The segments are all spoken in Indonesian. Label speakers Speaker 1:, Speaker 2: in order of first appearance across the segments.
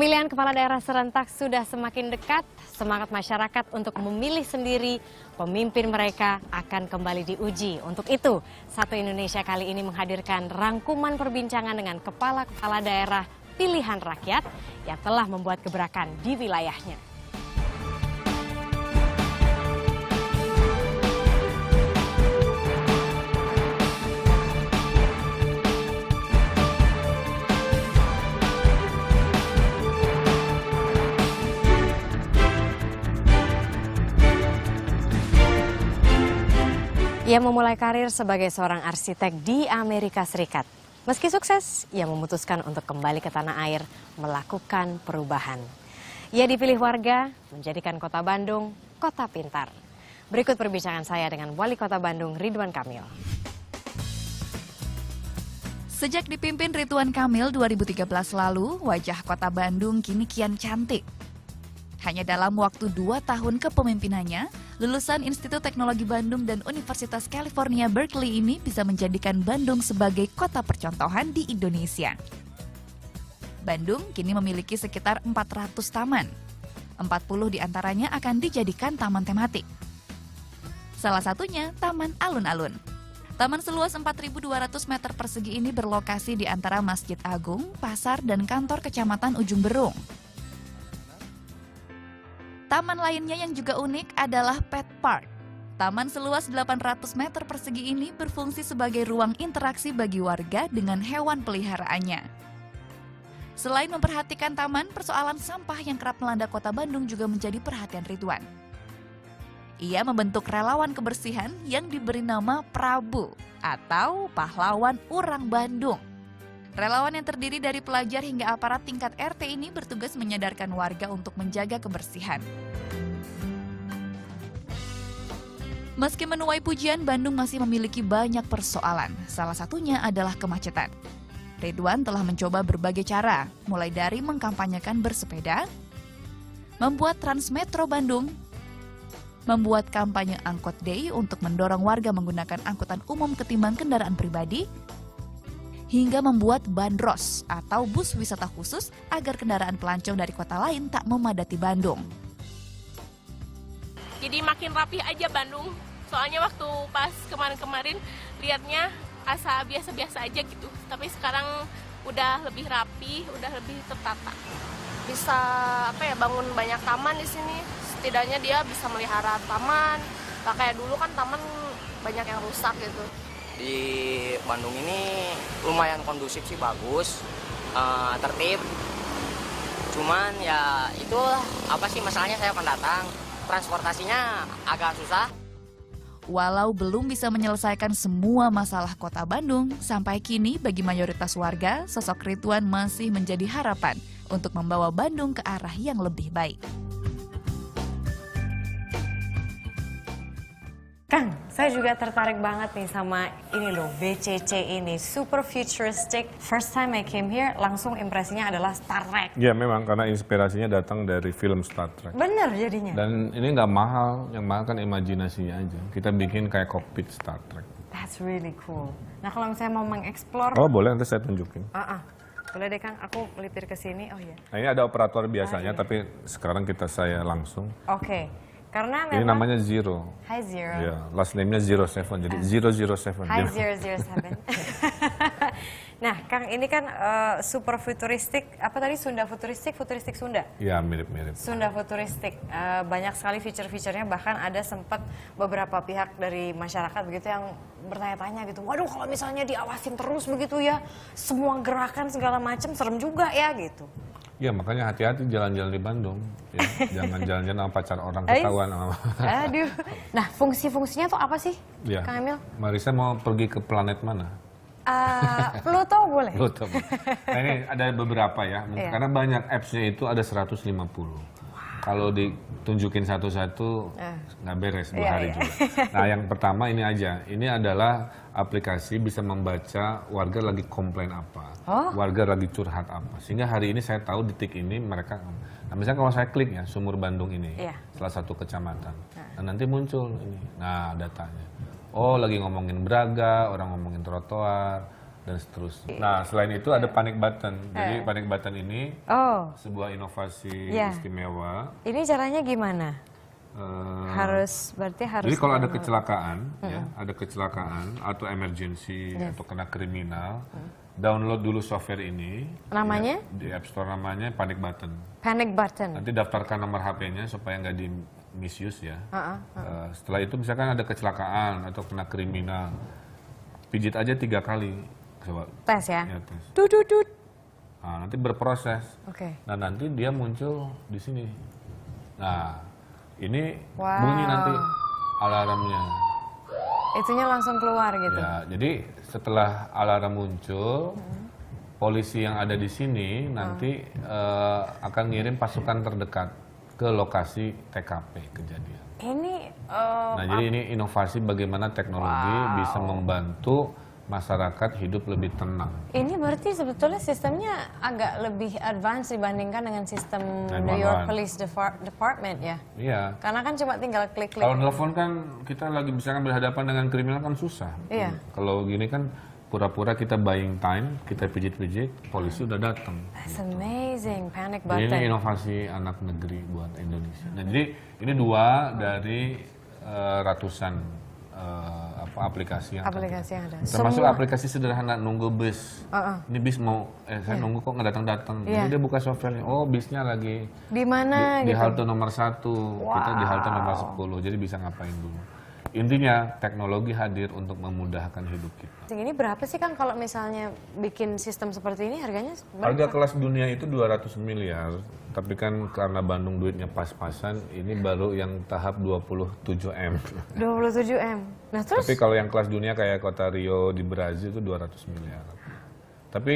Speaker 1: Pemilihan kepala daerah serentak sudah semakin dekat. Semangat masyarakat untuk memilih sendiri pemimpin mereka akan kembali diuji. Untuk itu, Satu Indonesia kali ini menghadirkan rangkuman perbincangan dengan kepala-kepala daerah pilihan rakyat yang telah membuat gebrakan di wilayahnya. Ia memulai karir sebagai seorang arsitek di Amerika Serikat. Meski sukses, ia memutuskan untuk kembali ke tanah air melakukan perubahan. Ia dipilih warga menjadikan kota Bandung kota pintar. Berikut perbincangan saya dengan Wali Kota Bandung Ridwan Kamil.
Speaker 2: Sejak dipimpin Ridwan Kamil 2013 lalu, wajah kota Bandung kini kian cantik. Hanya dalam waktu 2 tahun kepemimpinannya, lulusan Institut Teknologi Bandung dan Universitas California Berkeley ini bisa menjadikan Bandung sebagai kota percontohan di Indonesia. Bandung kini memiliki sekitar 400 taman. 40 diantaranya akan dijadikan taman tematik. Salah satunya Taman Alun-Alun. Taman seluas 4.200 meter persegi ini berlokasi di antara Masjid Agung, pasar, dan kantor Kecamatan Ujung Berung. Taman lainnya yang juga unik adalah Pet Park. Taman seluas 800 meter persegi ini berfungsi sebagai ruang interaksi bagi warga dengan hewan peliharaannya. Selain memperhatikan taman, persoalan sampah yang kerap melanda kota Bandung juga menjadi perhatian Ridwan. Ia membentuk relawan kebersihan yang diberi nama Prabu atau Pahlawan Urang Bandung. Relawan yang terdiri dari pelajar hingga aparat tingkat RT ini bertugas menyadarkan warga untuk menjaga kebersihan. Meski menuai pujian, Bandung masih memiliki banyak persoalan. Salah satunya adalah kemacetan. Ridwan telah mencoba berbagai cara, mulai dari mengkampanyekan bersepeda, membuat Transmetro Bandung, membuat kampanye Angkot Day untuk mendorong warga menggunakan angkutan umum ketimbang kendaraan pribadi, hingga membuat bandros atau bus wisata khusus agar kendaraan pelancong dari kota lain tak memadati Bandung.
Speaker 3: Jadi makin rapi aja Bandung, soalnya waktu pas kemarin-kemarin liatnya asa biasa-biasa aja gitu, tapi sekarang udah lebih rapi, udah lebih tertata.
Speaker 4: Bisa bangun banyak taman di sini, setidaknya dia bisa melihara taman, gak kayak dulu kan taman banyak yang rusak gitu.
Speaker 5: Di Bandung ini lumayan kondusif sih, bagus, tertib. Cuman ya itu masalahnya saya pendatang, transportasinya agak susah.
Speaker 2: Walau belum bisa menyelesaikan semua masalah kota Bandung, sampai kini bagi mayoritas warga, sosok Ridwan masih menjadi harapan untuk membawa Bandung ke arah yang lebih baik.
Speaker 1: Kang, saya juga tertarik banget nih sama ini loh, BCC ini, super futuristic. First time I came here, langsung impresinya adalah Star Trek.
Speaker 6: Ya memang, karena inspirasinya datang dari film Star Trek.
Speaker 1: Bener jadinya.
Speaker 6: Dan ini nggak mahal, yang mahal kan imajinasinya aja. Kita bikin kayak kokpit Star Trek.
Speaker 1: That's really cool. Nah kalau misalnya mau mengeksplor.
Speaker 6: Oh boleh, nanti saya tunjukin.
Speaker 1: Boleh deh Kang, aku melipir ke sini. Oh iya.
Speaker 6: Nah ini ada operator biasanya, tapi sekarang saya langsung.
Speaker 1: Oke. Karena memang
Speaker 6: ini namanya Zero.
Speaker 1: Hi Zero.
Speaker 6: Ya, last name-nya 07, jadi 007.
Speaker 1: Hi 007. Nah, Kang, ini kan super futuristik, apa tadi Sunda futuristik, futuristik Sunda?
Speaker 6: Ya, mirip-mirip.
Speaker 1: Sunda futuristik, banyak sekali feature-featurenya, bahkan ada sempat beberapa pihak dari masyarakat begitu yang bertanya-tanya gitu, waduh kalau misalnya diawasin terus begitu ya, semua gerakan segala macam serem juga ya gitu.
Speaker 6: Ya makanya hati-hati jalan-jalan di Bandung, ya. Jangan jalan-jalan sama pacar orang ketahuan.
Speaker 1: Aduh, nah fungsi-fungsinya tuh apa sih,
Speaker 6: ya.
Speaker 1: Kang Emil?
Speaker 6: Marisa mau pergi ke planet mana?
Speaker 1: Pluto boleh?
Speaker 6: Pluto. Nah ini ada beberapa ya, karena banyak apps-nya itu ada 150. Kalau ditunjukin satu-satu nggak beres 2 hari juga. Nah yang pertama ini aja, ini adalah aplikasi bisa membaca warga lagi komplain apa, warga lagi curhat apa. Sehingga hari ini saya tahu detik ini mereka, nah misalnya kalau saya klik ya Sumur Bandung ini, salah satu kecamatan, nah nanti muncul ini, nah datanya. Oh lagi ngomongin Braga, orang ngomongin trotoar, dan seterusnya. Nah, selain itu ada panic button. Jadi panic button ini sebuah inovasi istimewa.
Speaker 1: Ini caranya gimana? Berarti harus.
Speaker 6: Jadi kalau ada kecelakaan, ya, ada kecelakaan atau emergency atau kena kriminal, download dulu software ini.
Speaker 1: Namanya?
Speaker 6: Ya, di App Store namanya panic button.
Speaker 1: Panic button.
Speaker 6: Nanti daftarkan nomor HP-nya supaya nggak di misuse ya. Setelah itu misalkan ada kecelakaan atau kena kriminal, pijit aja 3 kali. Coba.
Speaker 1: Tes ya?
Speaker 6: Ya, tes.
Speaker 1: Dududut.
Speaker 6: Nah, nanti berproses.
Speaker 1: Oke.
Speaker 6: Nah, nanti dia muncul di sini. Nah, ini bunyi nanti alarmnya.
Speaker 1: Itunya langsung keluar gitu.
Speaker 6: Ya, jadi setelah alarm muncul, polisi yang ada di sini nanti akan ngirim pasukan terdekat ke lokasi TKP kejadian.
Speaker 1: Ini
Speaker 6: Nah, jadi ini inovasi bagaimana teknologi bisa membantu masyarakat hidup lebih tenang.
Speaker 1: ini berarti sebetulnya sistemnya agak lebih advance dibandingkan dengan sistem New York Police Department ya?
Speaker 6: Iya.
Speaker 1: Karena kan cuma tinggal klik-klik.
Speaker 6: Kalau telepon kan kita lagi misalkan berhadapan dengan kriminal kan susah.
Speaker 1: Iya.
Speaker 6: Kalau gini kan pura-pura kita buying time, kita pijit-pijit, polisi udah datang.
Speaker 1: That's amazing, panic
Speaker 6: Jadi ini
Speaker 1: button.
Speaker 6: inovasi anak negeri buat Indonesia. Nah, jadi ini 2 dari ratusan aplikasi yang
Speaker 1: Ada.
Speaker 6: termasuk aplikasi sederhana nunggu bus. Ini bis mau, saya nunggu kok nggak datang-datang. Jadi dia buka softwarenya, oh bisnya lagi
Speaker 1: Di mana
Speaker 6: di
Speaker 1: gitu?
Speaker 6: halte nomor 1, kita di halte nomor 10, jadi bisa ngapain dulu. Intinya teknologi hadir untuk memudahkan hidup kita.
Speaker 1: Ini berapa sih Kang kalau misalnya bikin sistem seperti ini harganya?
Speaker 6: Harga kelas dunia itu 200 miliar, tapi kan karena Bandung duitnya pas-pasan, ini baru yang tahap 27M.
Speaker 1: 27M. Nah terus?
Speaker 6: Tapi kalau yang kelas dunia kayak kota Rio di Brazil itu 200 miliar. Tapi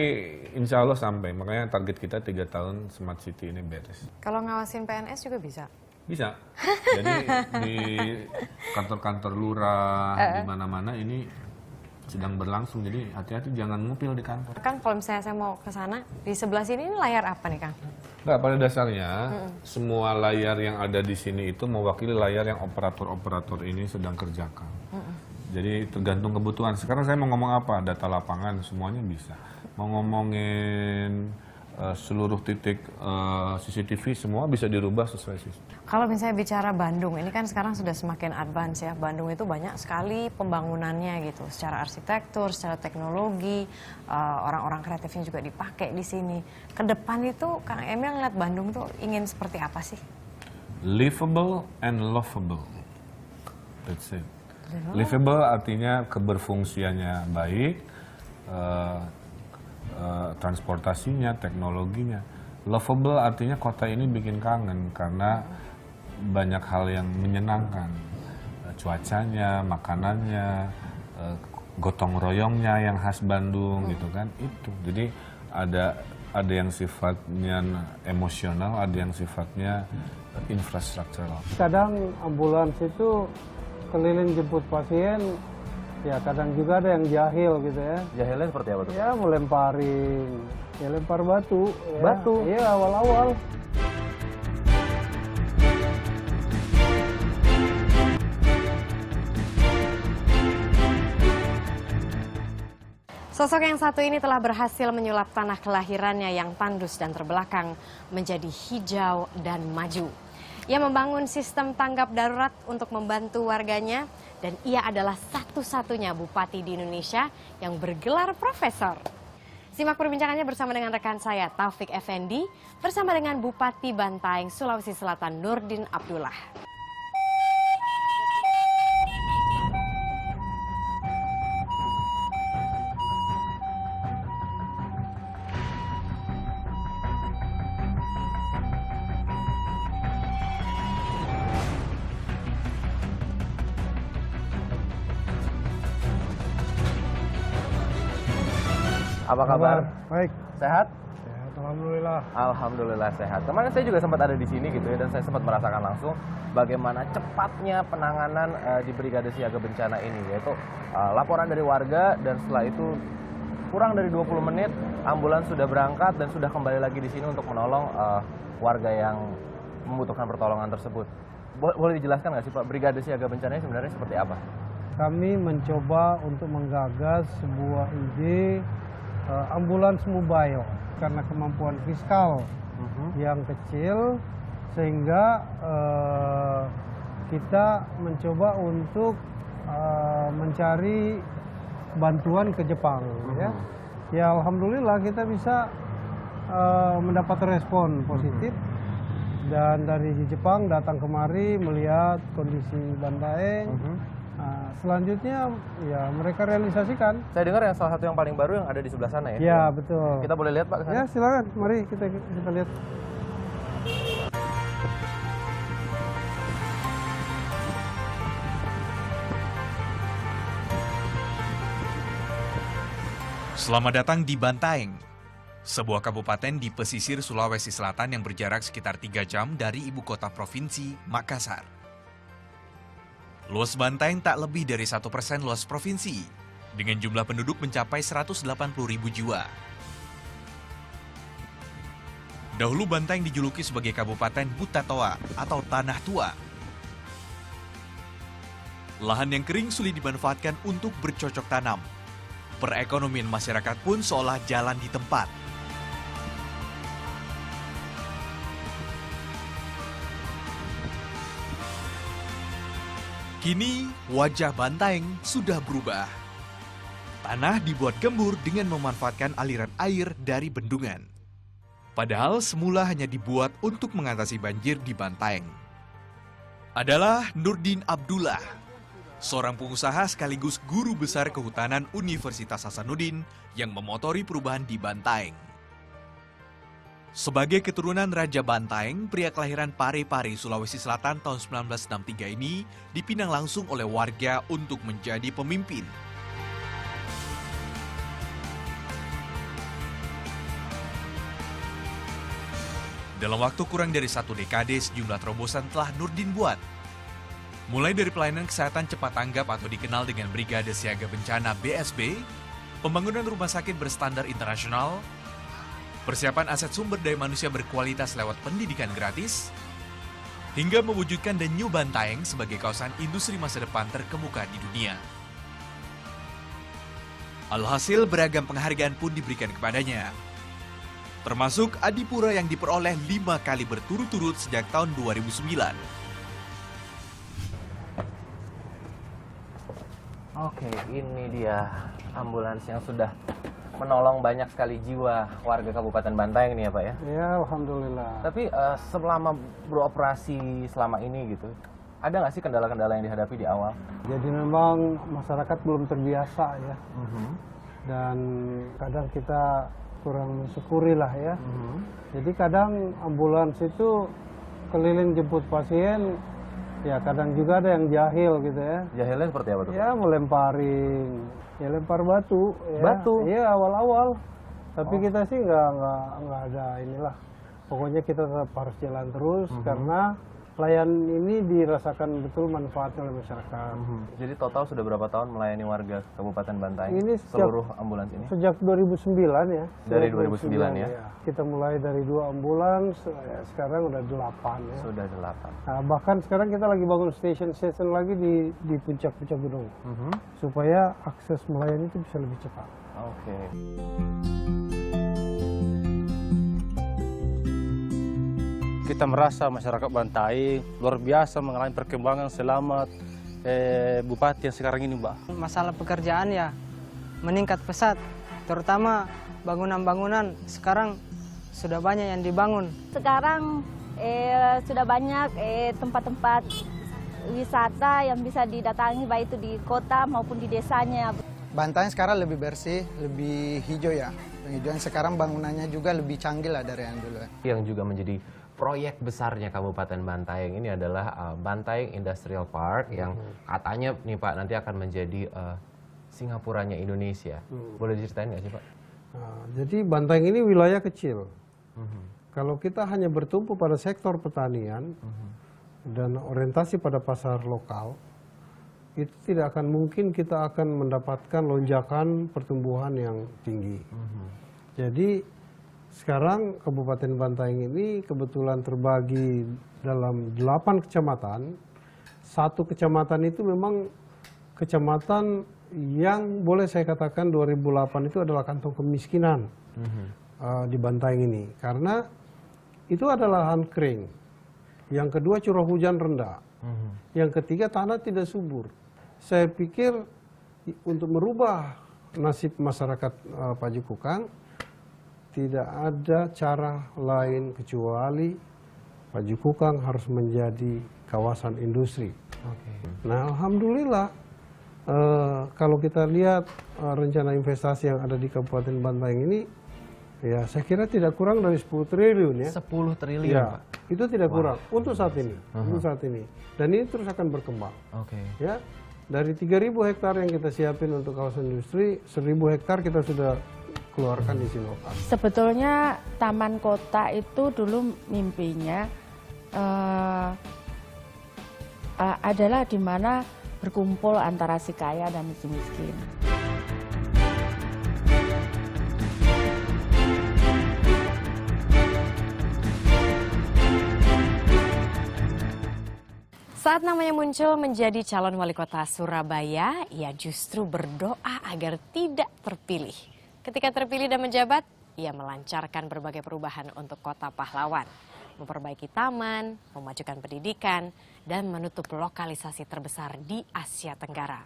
Speaker 6: insya Allah sampai, makanya target kita 3 tahun Smart City ini beres.
Speaker 1: Kalau ngawasin PNS juga bisa?
Speaker 6: Bisa. Jadi di kantor-kantor lurah, di mana-mana ini sedang berlangsung. Jadi hati-hati jangan ngupil di kantor.
Speaker 1: Kan kalau misalnya saya mau ke sana, di sebelah sini ini layar apa nih Kang?
Speaker 6: Nggak, pada dasarnya semua layar yang ada di sini itu mewakili layar yang operator-operator ini sedang kerjakan. Jadi tergantung kebutuhan. Sekarang saya mau ngomong apa? Data lapangan semuanya bisa. Mau ngomongin seluruh titik CCTV semua bisa dirubah sesuai sistem.
Speaker 1: Kalau misalnya bicara Bandung, ini kan sekarang sudah semakin advance ya. Bandung itu banyak sekali pembangunannya gitu, secara arsitektur, secara teknologi, orang-orang kreatifnya juga dipakai di sini. Ke depan itu Kang Emil ngeliat Bandung tuh ingin seperti apa sih?
Speaker 6: Livable and lovable. That's it. Livable artinya keberfungsiannya baik, transportasinya, teknologinya. Lovable artinya kota ini bikin kangen karena banyak hal yang menyenangkan. Cuacanya, makanannya, gotong royongnya yang khas Bandung gitu kan, itu. Jadi ada yang sifatnya emosional, ada yang sifatnya infrastruktural.
Speaker 7: Kadang ambulans itu keliling jemput pasien, ya kadang juga ada yang jahil gitu ya.
Speaker 8: Jahilnya seperti apa tuh?
Speaker 7: Ya melemparin, ya lempar batu. Ya.
Speaker 8: Batu?
Speaker 7: Iya awal-awal.
Speaker 1: Sosok yang satu ini telah berhasil menyulap tanah kelahirannya yang tandus dan terbelakang menjadi hijau dan maju. Ia membangun sistem tanggap darurat untuk membantu warganya dan ia adalah satu-satunya bupati di Indonesia yang bergelar profesor. Simak perbincangannya bersama dengan rekan saya Taufik Effendi bersama dengan Bupati Bantaeng, Sulawesi Selatan Nurdin Abdullah.
Speaker 8: Apa kabar?
Speaker 7: Baik.
Speaker 8: Sehat?
Speaker 7: Sehat, alhamdulillah.
Speaker 8: Alhamdulillah sehat. Kemarin saya juga sempat ada di sini gitu ya, dan saya sempat merasakan langsung bagaimana cepatnya penanganan di Brigade Siaga Bencana ini, yaitu laporan dari warga dan setelah itu kurang dari 20 menit ambulans sudah berangkat dan sudah kembali lagi di sini untuk menolong warga yang membutuhkan pertolongan tersebut. Boleh dijelaskan nggak sih Pak, Brigade Siaga Bencana ini sebenarnya seperti apa?
Speaker 7: Kami mencoba untuk menggagas sebuah ide ambulans mobile karena kemampuan fiskal yang kecil, sehingga kita mencoba untuk mencari bantuan ke Jepang. Ya alhamdulillah kita bisa mendapat respon positif, dan dari Jepang datang kemari melihat kondisi Bantaeng. Selanjutnya ya mereka realisasikan.
Speaker 8: Saya dengar yang salah satu yang paling baru yang ada di sebelah sana ya?
Speaker 7: Ya betul.
Speaker 8: Kita boleh lihat Pak ke sana?
Speaker 7: Ya silakan, mari kita lihat.
Speaker 9: Selamat datang di Bantaeng, sebuah kabupaten di pesisir Sulawesi Selatan yang berjarak sekitar 3 jam dari ibu kota provinsi, Makassar. Luas Bantaeng tak lebih dari 1% luas provinsi, dengan jumlah penduduk mencapai 180.000 jiwa. Dahulu Bantaeng dijuluki sebagai Kabupaten Buta Toa atau Tanah Tua. Lahan yang kering sulit dimanfaatkan untuk bercocok tanam. Perekonomian masyarakat pun seolah jalan di tempat. Kini, wajah Bantaeng sudah berubah. Tanah dibuat gembur dengan memanfaatkan aliran air dari bendungan. Padahal semula hanya dibuat untuk mengatasi banjir di Bantaeng. Adalah Nurdin Abdullah, seorang pengusaha sekaligus guru besar kehutanan Universitas Hasanuddin yang memotori perubahan di Bantaeng. Sebagai keturunan Raja Bantaeng, pria kelahiran Parepare, Sulawesi Selatan tahun 1963 ini dipinang langsung oleh warga untuk menjadi pemimpin. Dalam waktu kurang dari 1 dekade, sejumlah terobosan telah Nurdin buat. Mulai dari pelayanan kesehatan cepat tanggap atau dikenal dengan Brigade Siaga Bencana BSB, pembangunan rumah sakit berstandar internasional, persiapan aset sumber daya manusia berkualitas lewat pendidikan gratis, hingga mewujudkan The New Bantaeng sebagai kawasan industri masa depan terkemuka di dunia. Alhasil beragam penghargaan pun diberikan kepadanya, termasuk Adipura yang diperoleh 5 kali berturut-turut sejak tahun 2009.
Speaker 8: Oke, ini dia ambulans yang sudah menolong banyak sekali jiwa warga Kabupaten Bantaeng nih ya Pak ya?
Speaker 7: Ya alhamdulillah.
Speaker 8: Tapi selama beroperasi selama ini gitu, ada nggak sih kendala-kendala yang dihadapi di awal?
Speaker 7: Jadi memang masyarakat belum terbiasa ya. Dan kadang kita kurang mensyukuri lah ya. Jadi kadang ambulans itu keliling jemput pasien, ya kadang juga ada yang jahil gitu ya.
Speaker 8: Jahilnya seperti apa tuh?
Speaker 7: Ya melemparin, ya lempar batu. Ya.
Speaker 8: Batu?
Speaker 7: Iya awal-awal. Tapi kita sih nggak ada inilah. Pokoknya kita tetap harus jalan terus karena layanan ini dirasakan betul manfaatnya oleh masyarakat.
Speaker 8: Jadi total sudah berapa tahun melayani warga Kabupaten Bantaeng?
Speaker 7: Ini
Speaker 8: seluruh ambulans ini?
Speaker 7: Sejak 2009 ya.
Speaker 8: Dari 2009 ya?
Speaker 7: Kita mulai dari 2 ambulans, sekarang udah 8 ya.
Speaker 8: Sudah 8.
Speaker 7: Nah, bahkan sekarang kita lagi bangun station lagi di puncak-puncak gunung. Supaya akses melayani itu bisa lebih cepat.
Speaker 8: Oke.
Speaker 10: Kita merasa masyarakat Bantaeng luar biasa mengalami perkembangan selama Bupati yang sekarang ini, Mbak.
Speaker 11: Masalah pekerjaan ya meningkat pesat, terutama bangunan-bangunan sekarang sudah banyak yang dibangun.
Speaker 12: Sekarang sudah banyak tempat-tempat wisata yang bisa didatangi baik itu di kota maupun di desanya.
Speaker 13: Bantaeng sekarang lebih bersih, lebih hijau ya. Penghijauan sekarang bangunannya juga lebih canggih lah dari yang dulu.
Speaker 8: Yang juga menjadi proyek besarnya Kabupaten Bantaeng ini adalah Bantaeng Industrial Park yang katanya nih Pak nanti akan menjadi Singapuranya Indonesia. Boleh diceritain nggak sih Pak?
Speaker 7: Nah, jadi Bantaeng ini wilayah kecil. Kalau kita hanya bertumpu pada sektor pertanian dan orientasi pada pasar lokal, itu tidak akan mungkin kita akan mendapatkan lonjakan pertumbuhan yang tinggi. Jadi sekarang Kabupaten Bantaeng ini kebetulan terbagi dalam 8 kecamatan. 1 kecamatan itu memang kecamatan yang boleh saya katakan 2008 itu adalah kantong kemiskinan di Bantaeng ini. Karena itu adalah lahan kering. Yang kedua curah hujan rendah. Yang ketiga tanah tidak subur. Saya pikir untuk merubah nasib masyarakat Pajukukang tidak ada cara lain kecuali Pajukukang harus menjadi kawasan industri. Nah, alhamdulillah kalau kita lihat rencana investasi yang ada di Kabupaten Bantaeng ini, ya saya kira tidak kurang dari 10 triliun ya.
Speaker 8: 10 triliun,
Speaker 7: ya,
Speaker 8: Pak?
Speaker 7: itu tidak kurang untuk saat ini, untuk saat ini. Dan ini terus akan berkembang. Ya, dari 3.000 hektar yang kita siapin untuk kawasan industri, 1.000 hektar kita sudah keluarkan di Sinovac.
Speaker 14: Sebetulnya taman kota itu dulu mimpinya adalah di mana berkumpul antara si kaya dan si miskin.
Speaker 1: Saat namanya muncul menjadi calon wali kota Surabaya, ia justru berdoa agar tidak terpilih. Ketika terpilih dan menjabat, ia melancarkan berbagai perubahan untuk kota pahlawan. Memperbaiki taman, memajukan pendidikan, dan menutup lokalisasi terbesar di Asia Tenggara.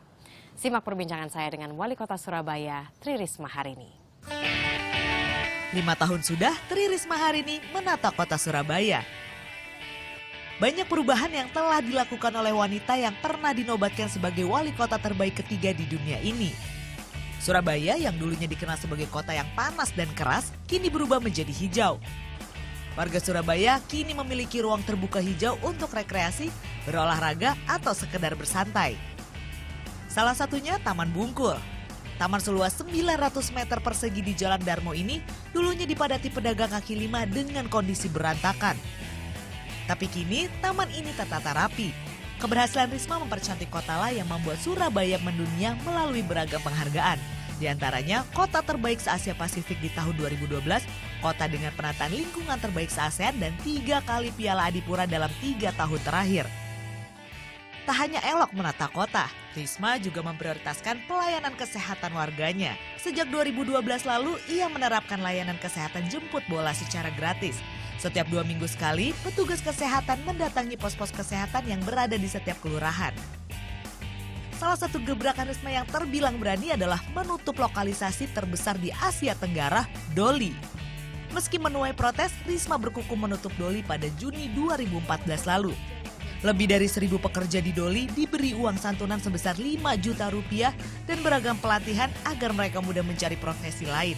Speaker 1: Simak perbincangan saya dengan wali kota Surabaya, Tri Risma hari ini.
Speaker 15: 5 tahun sudah Tri Risma hari ini menata kota Surabaya. Banyak perubahan yang telah dilakukan oleh wanita yang pernah dinobatkan sebagai wali kota terbaik ketiga di dunia ini. Surabaya yang dulunya dikenal sebagai kota yang panas dan keras, kini berubah menjadi hijau. Warga Surabaya kini memiliki ruang terbuka hijau untuk rekreasi, berolahraga, atau sekedar bersantai. Salah satunya Taman Bungkul. Taman seluas 900 meter persegi di Jalan Darmo ini dulunya dipadati pedagang kaki lima dengan kondisi berantakan. Tapi kini taman ini tertata rapi. Keberhasilan Risma mempercantik kota lah yang membuat Surabaya mendunia melalui beragam penghargaan. Di antaranya kota terbaik se-Asia Pasifik di tahun 2012, kota dengan penataan lingkungan terbaik se-ASEAN, dan 3 kali Piala Adipura dalam 3 tahun terakhir. Tak hanya elok menata kota, Risma juga memprioritaskan pelayanan kesehatan warganya. Sejak 2012 lalu, ia menerapkan layanan kesehatan jemput bola secara gratis. Setiap 2 minggu sekali, petugas kesehatan mendatangi pos-pos kesehatan yang berada di setiap kelurahan. Salah satu gebrakan Risma yang terbilang berani adalah menutup lokalisasi terbesar di Asia Tenggara, Doli. Meski menuai protes, Risma berkuku menutup Doli pada Juni 2014 lalu. Lebih dari 1.000 pekerja di Doli diberi uang santunan sebesar 5 juta rupiah dan beragam pelatihan agar mereka mudah mencari profesi lain.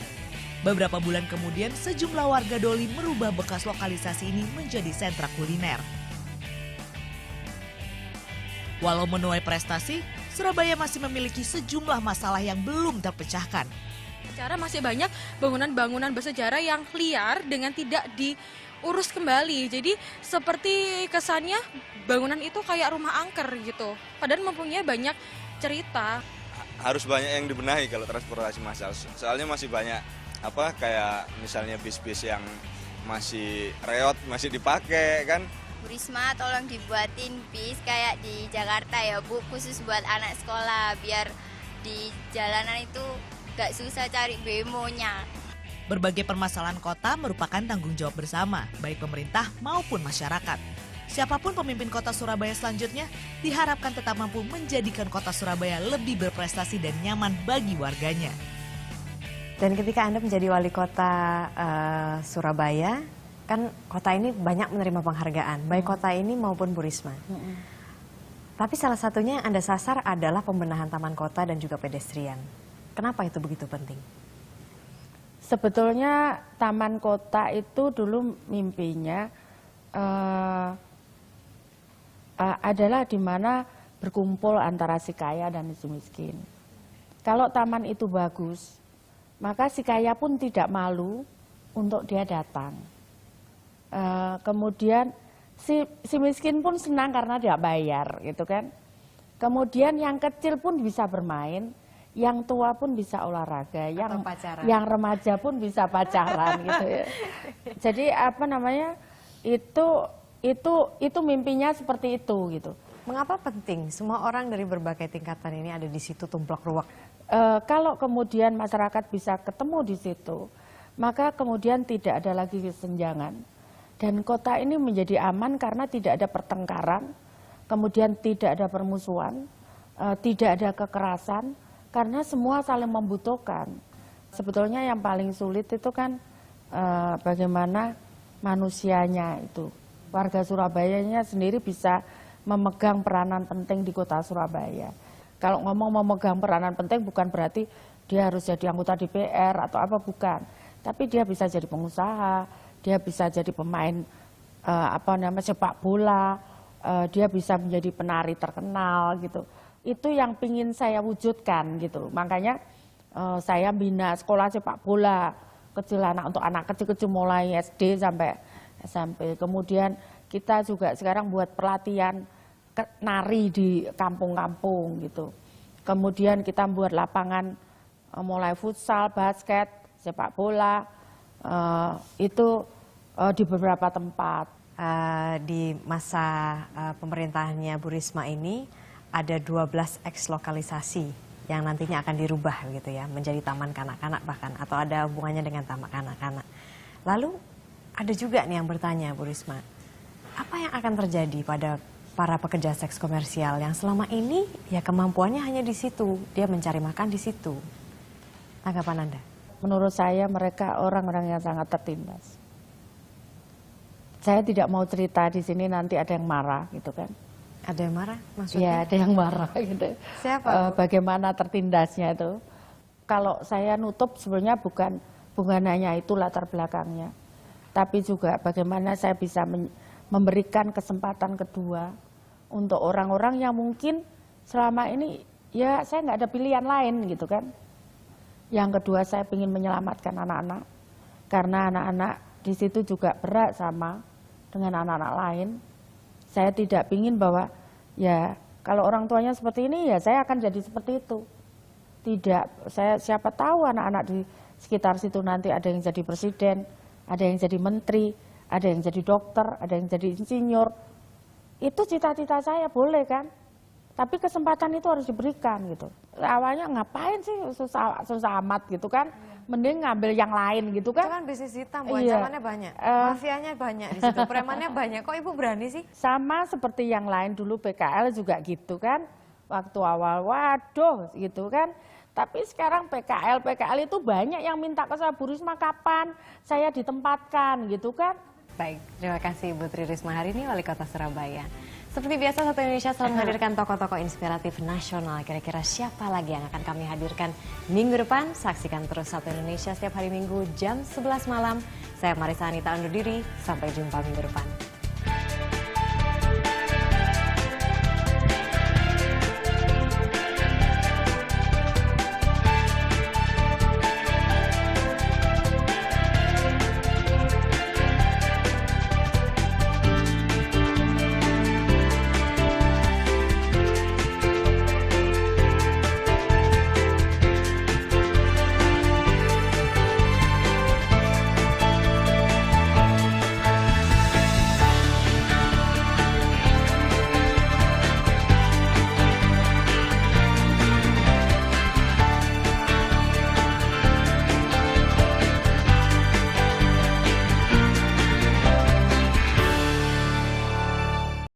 Speaker 15: Beberapa bulan kemudian, sejumlah warga Doli merubah bekas lokalisasi ini menjadi sentra kuliner. Walau menuai prestasi, Surabaya masih memiliki sejumlah masalah yang belum terpecahkan.
Speaker 16: Secara masih banyak bangunan-bangunan bersejarah yang liar dengan tidak diurus kembali. Jadi seperti kesannya bangunan itu kayak rumah angker gitu. Padahal mempunyai banyak cerita.
Speaker 17: Harus banyak yang dibenahi kalau transportasi massal. Soalnya masih banyak kayak misalnya bis-bis yang masih reot, masih dipakai kan.
Speaker 18: Bu Risma tolong dibuatin bis kayak di Jakarta ya Bu, khusus buat anak sekolah biar di jalanan itu gak susah cari bemonya.
Speaker 15: Berbagai permasalahan kota merupakan tanggung jawab bersama, baik pemerintah maupun masyarakat. Siapapun pemimpin kota Surabaya selanjutnya diharapkan tetap mampu menjadikan kota Surabaya lebih berprestasi dan nyaman bagi warganya.
Speaker 1: Dan ketika Anda menjadi wali kota Surabaya, kan kota ini banyak menerima penghargaan, baik kota ini maupun Bu Risma. Tapi salah satunya yang Anda sasar adalah pembenahan taman kota dan juga pedestrian. Kenapa itu begitu penting?
Speaker 14: Sebetulnya taman kota itu dulu mimpinya adalah di mana berkumpul antara si kaya dan si miskin. Kalau taman itu bagus, maka si kaya pun tidak malu untuk dia datang. Kemudian si miskin pun senang karena dia bayar, gitu kan. Kemudian yang kecil pun bisa bermain, yang tua pun bisa olahraga, yang remaja pun bisa pacaran, gitu ya. Jadi itu mimpinya seperti itu, gitu.
Speaker 1: Mengapa penting semua orang dari berbagai tingkatan ini ada di situ tumplek ruwet?
Speaker 14: Kalau kemudian masyarakat bisa ketemu di situ, maka kemudian tidak ada lagi kesenjangan. Dan kota ini menjadi aman karena tidak ada pertengkaran, kemudian tidak ada permusuhan, tidak ada kekerasan, karena semua saling membutuhkan. Sebetulnya yang paling sulit itu kan bagaimana manusianya itu. Warga Surabayanya sendiri bisa memegang peranan penting di kota Surabaya. Kalau ngomong memegang peranan penting bukan berarti dia harus jadi anggota DPR atau apa, bukan. Tapi dia bisa jadi pengusaha, dia bisa jadi pemain sepak bola, dia bisa menjadi penari terkenal gitu. Itu yang pingin saya wujudkan gitu. Makanya saya bina sekolah sepak bola kecil untuk anak kecil-kecil mulai SD sampai SMP. Kemudian kita juga sekarang buat pelatihan nari di kampung-kampung gitu. Kemudian kita buat lapangan mulai futsal, basket, sepak bola, itu di beberapa tempat.
Speaker 1: Di masa pemerintahannya Bu Risma ini ada 12 eks-lokalisasi yang nantinya akan dirubah gitu ya, menjadi taman kanak-kanak bahkan, atau ada hubungannya dengan taman kanak-kanak. Lalu ada juga nih yang bertanya Bu Risma, apa yang akan terjadi pada para pekerja seks komersial yang selama ini ya kemampuannya hanya di situ, dia mencari makan di situ. Tanggapan Anda?
Speaker 14: Menurut saya mereka orang-orang yang sangat tertindas. Saya tidak mau cerita di sini, nanti ada yang marah gitu kan.
Speaker 1: Ada yang marah maksudnya?
Speaker 14: Iya, ada yang marah gitu.
Speaker 1: Siapa?
Speaker 14: Bagaimana tertindasnya itu. Kalau saya nutup sebenarnya bukan hanya itu latar belakangnya. Tapi juga bagaimana saya bisa memberikan kesempatan kedua untuk orang-orang yang mungkin selama ini ya saya nggak ada pilihan lain gitu kan. Yang kedua saya ingin menyelamatkan anak-anak karena anak-anak di situ juga berat sama dengan anak-anak lain. Saya tidak ingin bahwa ya kalau orang tuanya seperti ini ya saya akan jadi seperti itu. Tidak, saya siapa tahu anak-anak di sekitar situ nanti ada yang jadi presiden, ada yang jadi menteri, ada yang jadi dokter, ada yang jadi insinyur. Itu cita-cita saya, boleh kan? Tapi kesempatan itu harus diberikan gitu. Awalnya ngapain sih susah amat gitu kan? Mending ngambil yang lain gitu kan?
Speaker 1: Itu kan bisnis hitam, ancamannya banyak, mafianya banyak di situ, premannya banyak. Kok Ibu berani sih?
Speaker 14: Sama seperti yang lain dulu PKL juga gitu kan? Waktu awal, waduh gitu kan? Tapi sekarang PKL itu banyak yang minta ke saya, Bu Risma kapan saya ditempatkan gitu kan?
Speaker 1: Baik, terima kasih Ibu Tri Risma hari ini Wali Kota Surabaya. Seperti biasa Satu Indonesia selalu menghadirkan tokoh-tokoh inspiratif nasional. Kira-kira siapa lagi yang akan kami hadirkan minggu depan? Saksikan terus Satu Indonesia setiap hari Minggu jam 11 malam. Saya Marisa Anita undur diri, sampai jumpa minggu depan.